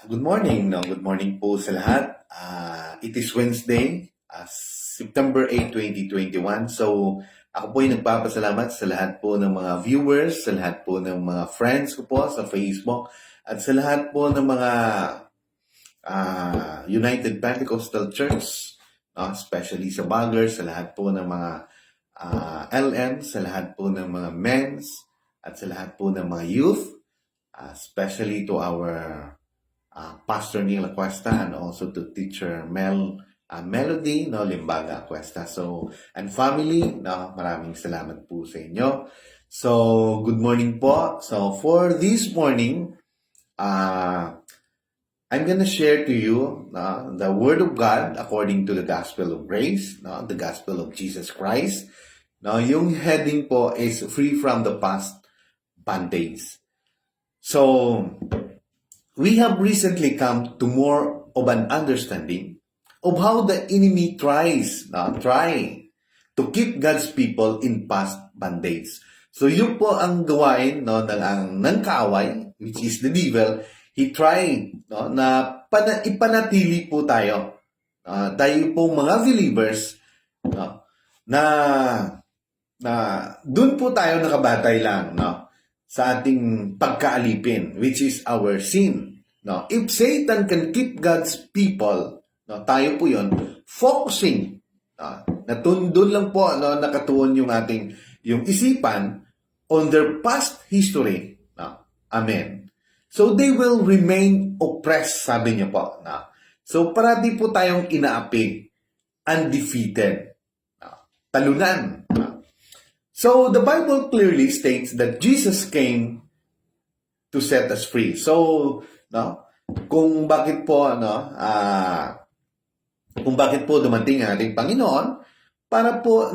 Good morning, no? Good morning po sa lahat. It is Wednesday, September 8, 2021. So, ako po ay nagpapasalamat sa lahat po ng mga viewers, sa lahat po ng mga friends ko po sa Facebook, at sa lahat po ng mga United Pentecostal Church, no? Especially sa Baggers, sa lahat po ng mga LM, sa lahat po ng mga men's, at sa lahat po ng mga youth, especially to our Pastor Neil Cuesta and also to teacher Melody Limbaga Cuesta. So, and family, maraming salamat po sa inyo. So, good morning po. So, for this morning, I'm gonna share to you the Word of God according to the Gospel of Grace, the Gospel of Jesus Christ. Yung heading po is Free from the Past Band-Aids. So, we have recently come to more of an understanding of how the enemy tries to keep God's people in past bondage. So yun po ang gawain ng kaaway, which is the devil. He tried na ipanatili po tayo. Tayo po mga believers na dun po tayo nakabatay lang sa ating pagkaalipin, which is our sin. If Satan can keep God's people, tayo po yon focusing, doon lang po nakatuon yung isipan on their past history. Amen. So they will remain oppressed, sabi niya po. So parati po tayong inaapi, undefeated, talunan. So the Bible clearly states that Jesus came to set us free. So, kung bakit po dumating ang ating Panginoon para po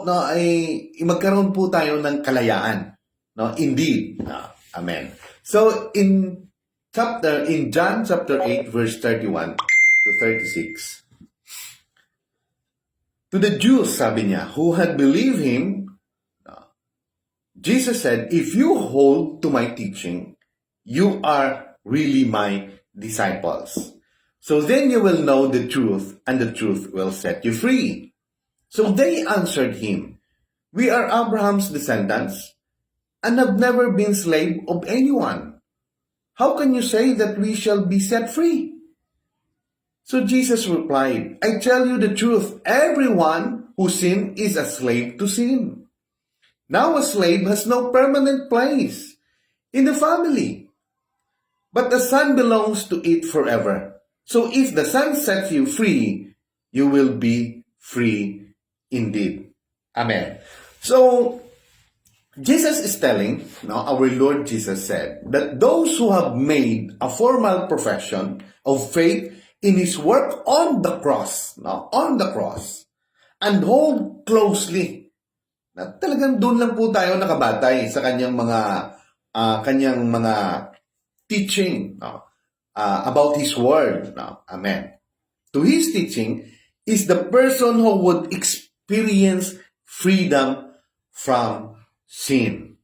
ay magkaroon po tayo ng kalayaan. Indeed. Amen. So in John chapter 8 verse 31 to 36, to the Jews, sabi niya, who had believed him, Jesus said, if you hold to my teaching, you are really my disciples. So then you will know the truth, and the truth will set you free. So they answered him, we are Abraham's descendants, and have never been slave of anyone. How can you say that we shall be set free? So Jesus replied, I tell you the truth, everyone who sins is a slave to sin. Now a slave has no permanent place in the family, but the son belongs to it forever. So if the son sets you free, you will be free indeed. Amen. So Jesus is telling, our Lord Jesus said, that those who have made a formal profession of faith in His work on the cross, and hold closely. Talagang doon lang po tayo nakabatay sa kanyang mga teaching about His word. Amen. To His teaching is the person who would experience freedom from sin,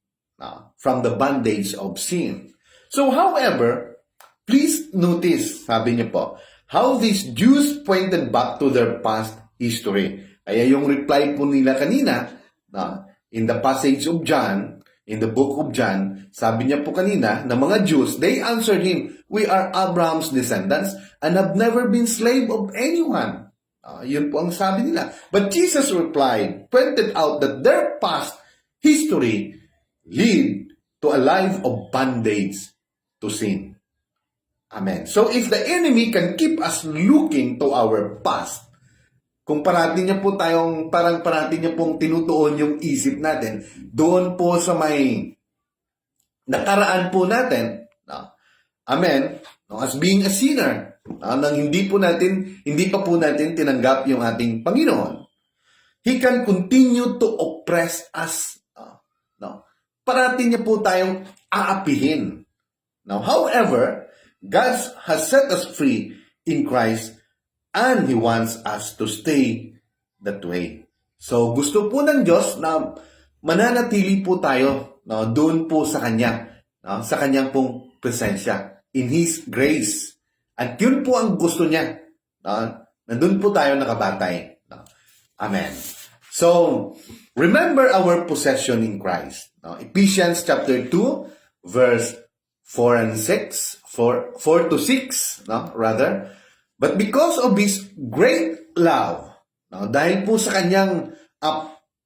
from the bondage of sin. So, however, please notice, sabi niyo po, how these Jews pointed back to their past history. Kaya yung reply po nila kanina, in the passage of John, in the book of John, sabi niya po kanina, na mga Jews, they answered him, we are Abraham's descendants and have never been slave of anyone. Yun po ang sabi nila. But Jesus replied, pointed out that their past history lead to a life of bondage to sin. Amen. So if the enemy can keep us looking to our past, kung parati niya pong tinutuon yung isip natin, doon po sa may nakaraan po natin, amen, as being a sinner, nang hindi pa po natin tinanggap yung ating Panginoon, He can continue to oppress us. Parati niya po tayong aapihin. Now, however, God has set us free in Christ and He wants us to stay that way. So, gusto po ng Diyos na mananatili po tayo doon po sa Kanya, sa Kanyang pong presensya. in His grace. At yun po ang gusto niya. No? Nandun po tayo nakabatay. No? Amen. So, remember our possession in Christ. No? Ephesians chapter 2, verse 4 and 6, 4 to 6, no? Rather. But because of His great love, no? Dahil po sa kanyang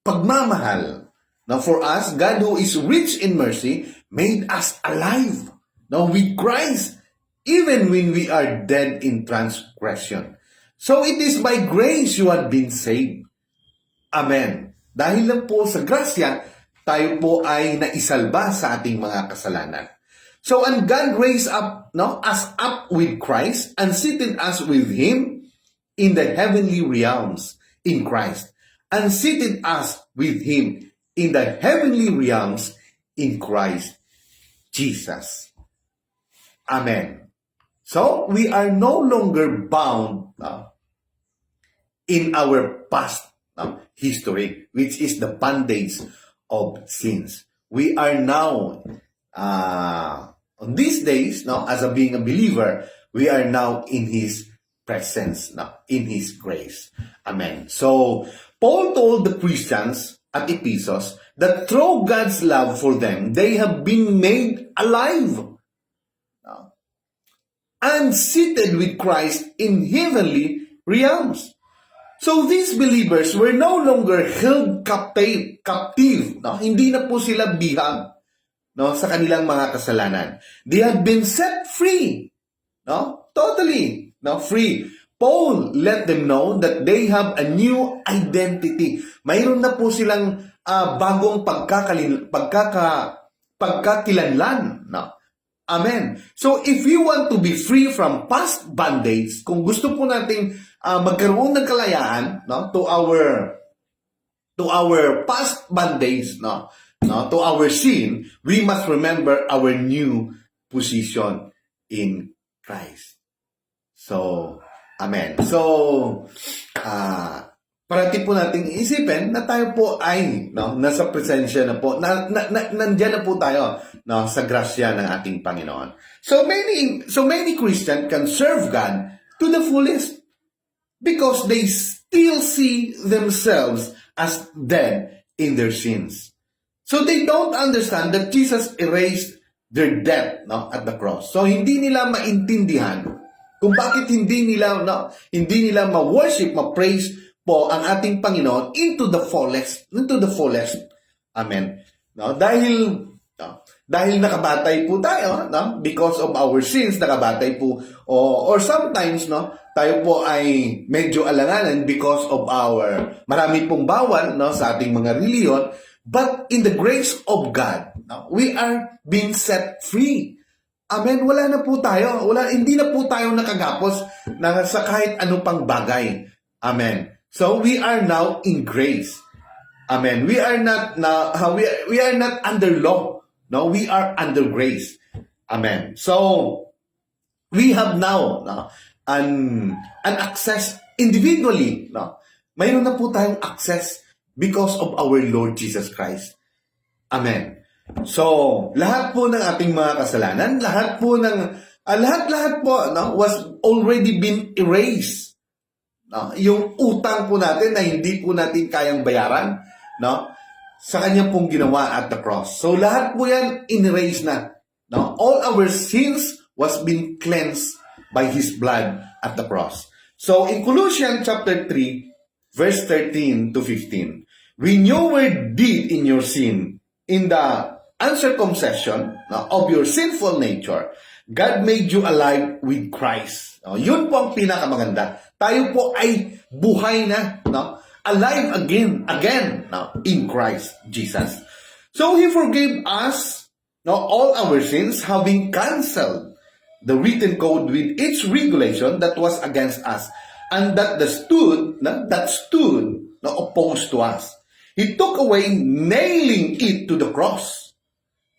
pagmamahal, no? For us, God who is rich in mercy, made us alive, no? With Christ, even when we are dead in transgression. So it is by grace you have been saved. Amen. Dahil lang po sa grasya, tayo po ay naisalba sa ating mga kasalanan. So, and God raised us up with Christ and seated us with Him in the heavenly realms in Christ. And seated us with Him in the heavenly realms in Christ Jesus. Amen. So, we are no longer bound in our past history, which is the bondage of sins. We are now, on these days, as being a believer, we are now in His presence, in His grace. Amen. So, Paul told the Christians at Ephesus that through God's love for them, they have been made alive and seated with Christ in heavenly realms. So these believers were no longer held captive. No? Hindi na po sila bihag, no, sa kanilang mga kasalanan. They had been set free. No? Totally, no, free. Paul let them know that they have a new identity. Mayroon na po silang bagong pagkakilanlan. No? Amen. So if you want to be free from past bondage, kung gusto po nating magkaroon ng kalayaan, no, to our past bondage, no, to our sin, we must remember our new position in Christ. So, amen. So, parati po nating isipin na tayo po ay, no, nasa presensya na po, nandiyan na po tayo, no, sa grasya ng ating Panginoon. So many Christians can serve God to the fullest because they still see themselves as dead in their sins. So they don't understand that Jesus erased their debt, no, at the cross. So hindi nila maintindihan kung bakit hindi nila ma-worship, ma-praise po ang ating Panginoon into the fullest. Amen. No, dahil nakabatay po tayo, no, because of our sins, nakabatay po, or sometimes, no, tayo po ay medyo alanganan because of our marami pong bawal, no, sa ating mga reliyon, but in the grace of God, no, we are being set free. Amen. Wala na po tayo. Hindi na po tayo nakagapos sa kahit anong pang bagay. Amen. So we are now in grace. Amen. We are not under law. No, we are under grace. Amen. So we have now an access individually. No, mayroon na po tayong access because of our Lord Jesus Christ. Amen. So lahat po ng ating mga kasalanan, lahat po, no, was already been erased. No, yung utang po natin na hindi po natin kayang bayaran, no, sa kanya pong ginawa at the cross. So lahat po yan in-erase na. No? All our sins was been cleansed by His blood at the cross. So in Colossians chapter 3, verse 13 to 15, when you were dead in your sin, in the uncircumcision of your sinful nature, God made you alive with Christ. No? Yun po ang pinakamaganda. Tayo po ay buhay na, no? Alive again, no, in Christ Jesus. So He forgave us, no, all our sins, having canceled the written code with its regulation that was against us, and that stood opposed to us. He took away, nailing it to the cross,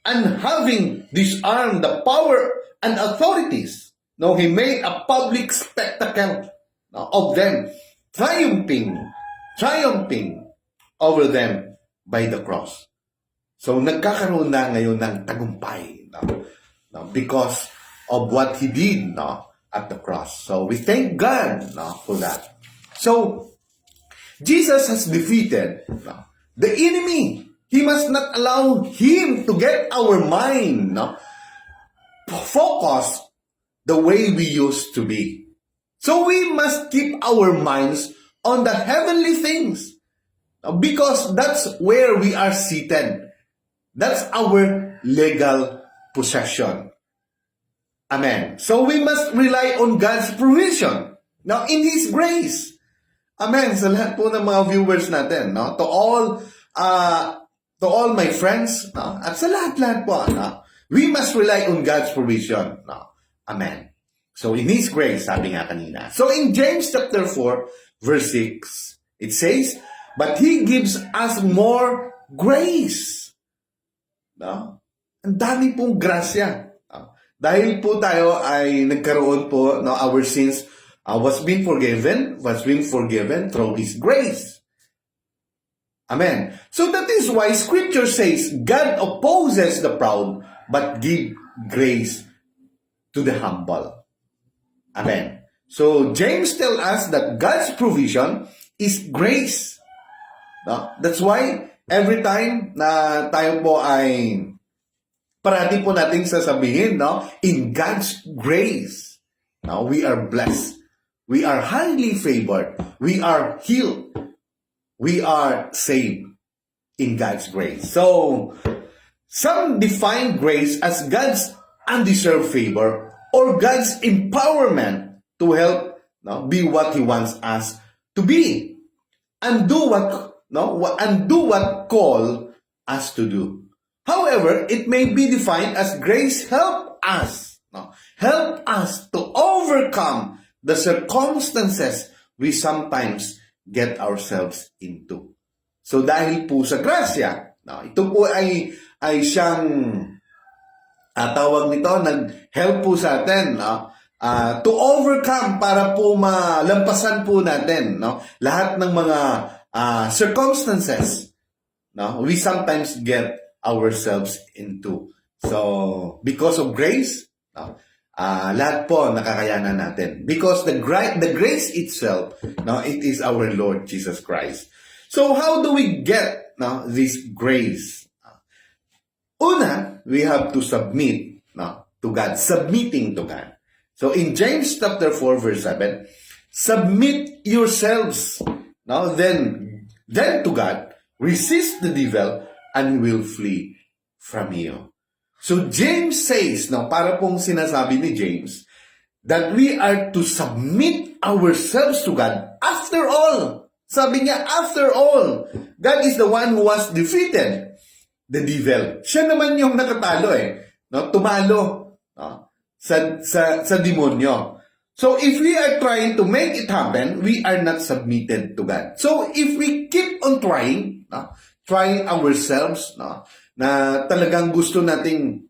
and having disarmed the power and authorities, no, He made a public spectacle, no, of them, triumphing over them by the cross. So, nagkakaroon na ngayon ng tagumpay. No? Because of what He did, at the cross. So we thank God, for that. So Jesus has defeated, the enemy. He must not allow him to get our mind, focus the way we used to be. So we must keep our minds on the heavenly things, because that's where we are seated. That's our legal possession. Amen. So we must rely on God's provision. Now, in His grace. Amen. Sa lahat po ng mga viewers natin, to all my friends, at sa lahat-lahat po, we must rely on God's provision. Amen. So, in His grace, sabi nga kanina. So, in James chapter 4, verse 6, it says, but He gives us more grace. Ang dami pong grasya. Dahil po tayo ay nagkaroon po, our sins was being forgiven through His grace. Amen. So that is why Scripture says, God opposes the proud, but give grace to the humble. Amen. So James tells us that God's provision is grace. That's why every time na tayo po ay parati po natin sasabihin, in God's grace, we are blessed. We are highly favored. We are healed. We are saved in God's grace. So, some define grace as God's undeserved favor or God's empowerment to help be what He wants us to be and do what call us to do. However, it may be defined as grace help us to overcome the circumstances we sometimes get ourselves into. So dahil po sa grasya, ito po ay siyang tawag nito, nag-help po sa atin to overcome, para po malampasan po natin lahat ng mga circumstances we sometimes get ourselves into. So because of grace, lahat po nakakayanan natin. Because the grace itself, it is our Lord Jesus Christ. So how do we get this grace? Una, we have to submit to God. Submitting to God. So in James chapter 4 verse 7, submit yourselves then to God, resist the devil, and he will flee from you. So James says, para pong sinasabi ni James, that we are to submit ourselves to God. After all, sabi niya, after all, God is the one who has defeated the devil. Siya naman yung nakatalo tumalo sa demonyo. So if we are trying to make it happen, we are not submitted to God. So if we keep on trying ourselves, na talagang gusto nating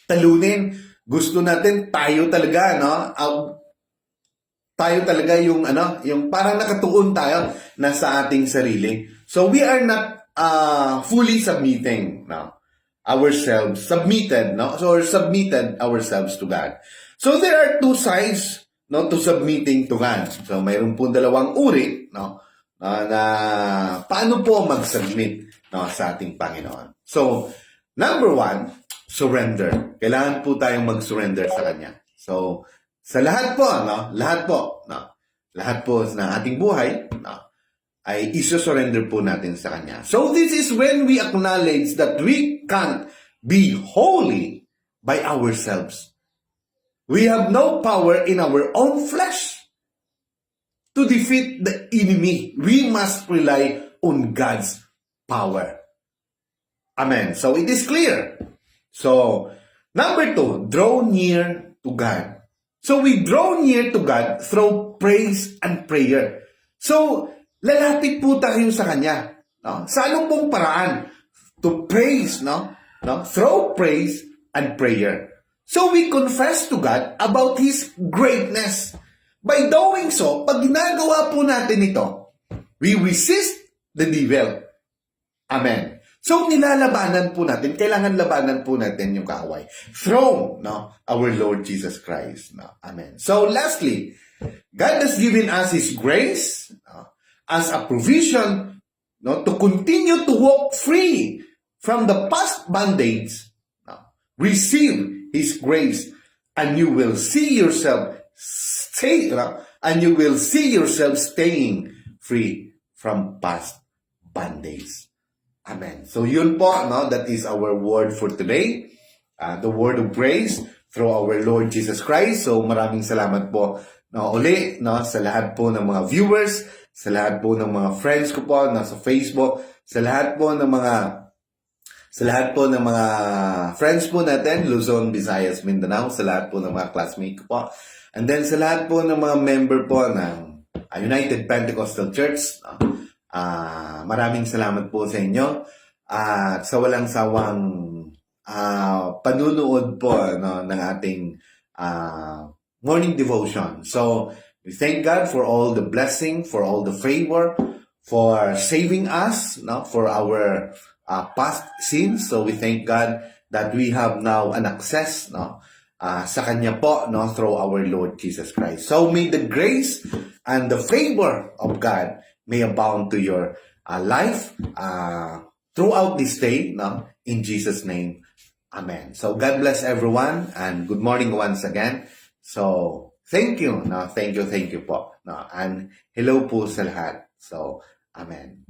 talunin, gusto natin tayo talaga, tayo talaga yung parang nakatuon tayo na sa ating sarili. So we are not fully submitting ourselves, submitted ourselves to God. So there are two sides to submitting to God. So mayroon po dalawang uri na paano po mag-submit sa ating Panginoon. So, number one, surrender. Kailangan po tayong mag-surrender sa Kanya. So, sa lahat po ng ating buhay, ay iso-surrender po natin sa Kanya. So, this is when we acknowledge that we can't be holy by ourselves. We have no power in our own flesh to defeat the enemy. We must rely on God's power. Amen. So it is clear. So, number two, draw near to God. So we draw near to God through praise and prayer. So, lalapit po tayo sa Kanya. Sa anong pong paraan? To praise, through praise and prayer. So we confess to God about His greatness. By doing so, pag ginagawa po natin ito, we resist the devil. Amen. So, nilalabanan po natin, kailangan labanan po natin yung kaaway. Through, no, our Lord Jesus Christ. No? Amen. So, lastly, God has given us His grace as a provision, no, to continue to walk free from the past bondage. No? Receive His grace and you will see yourself staying free from past bondage. Amen. So yun po, no, that is our word for today. The word of grace through our Lord Jesus Christ. So maraming salamat po, no, uli, no, sa lahat po ng mga viewers, sa lahat po ng mga friends ko po na sa Facebook, sa lahat po ng mga friends po natin, Luzon, Visayas, Mindanao, sa lahat po ng mga classmates ko po. And then sa lahat po ng mga member po ng United Pentecostal Church, maraming salamat po sa inyo at sa walang sawang panunood po, no, ng ating morning devotion. So, we thank God for all the blessing, for all the favor, for saving us, no, for our past sins. So, we thank God that we have now an access, no, sa Kanya po, no, through our Lord Jesus Christ. So, may the grace and the favor of God may abound to your life throughout this day, no? In Jesus' name, Amen. So God bless everyone and good morning once again. So thank you, no? Thank you po, no? And hello po sa lahat. So Amen.